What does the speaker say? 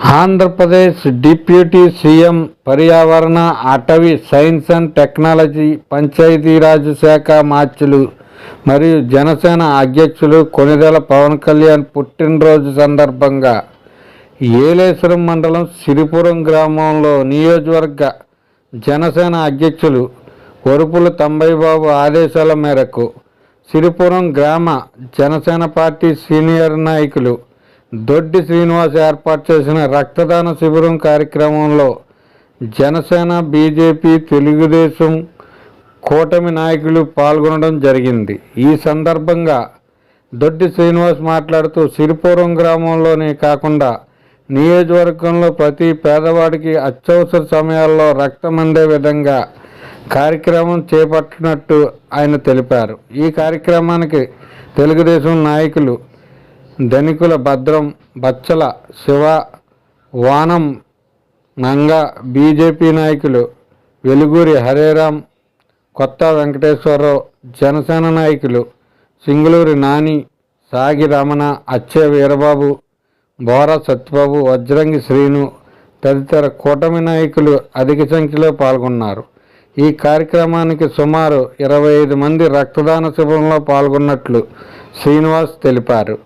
Andhra Pradesh deputy CM పర్యావరణ, అటవీ, science and technology, Panchayati Raj శాఖ మార్చులు మరియు జనసేన అధ్యక్షులు కొణిదెల పవన్ కళ్యాణ్ పుట్టినరోజు సందర్భంగా ఏలేశ్వరం మండలం సిరిపురం గ్రామంలో నియోజకవర్గ జనసేన అధ్యక్షులు వరుపుల తంబైబాబు ఆదేశాల మేరకు సిరిపురం గ్రామ జనసేన పార్టీ సీనియర్ నాయకులు దొడ్డి శ్రీనివాస్ ఏర్పాటు చేసిన రక్తదాన శిబిరం కార్యక్రమంలో జనసేన, బీజేపీ, తెలుగుదేశం కూటమి నాయకులు పాల్గొనడం జరిగింది. ఈ సందర్భంగా దొడ్డి శ్రీనివాస్ మాట్లాడుతూ సిరిపురం గ్రామంలోనే కాకుండా నియోజకవర్గంలో ప్రతి పేదవాడికి అత్యవసర సమయాల్లో రక్తం అందే విధంగా కార్యక్రమం చేపట్టినట్టు ఆయన తెలిపారు. ఈ కార్యక్రమానికి తెలుగుదేశం నాయకులు ధనికుల భద్రం, బచ్చల శివ, వానం నంగ, బీజేపీ నాయకులు వెలుగురి హరేరాం, కొత్త వెంకటేశ్వరరావు, జనసేన నాయకులు సింగులూరి నాని, సాగి రమణ, అచ్చే వీరబాబు, బోరా సత్యబాబు, వజ్రంగి శ్రీను తదితర కూటమి నాయకులు అధిక సంఖ్యలో పాల్గొన్నారు. ఈ కార్యక్రమానికి సుమారు 25 మంది రక్తదాన శిబిరంలో పాల్గొన్నట్లు శ్రీనివాస్ తెలిపారు.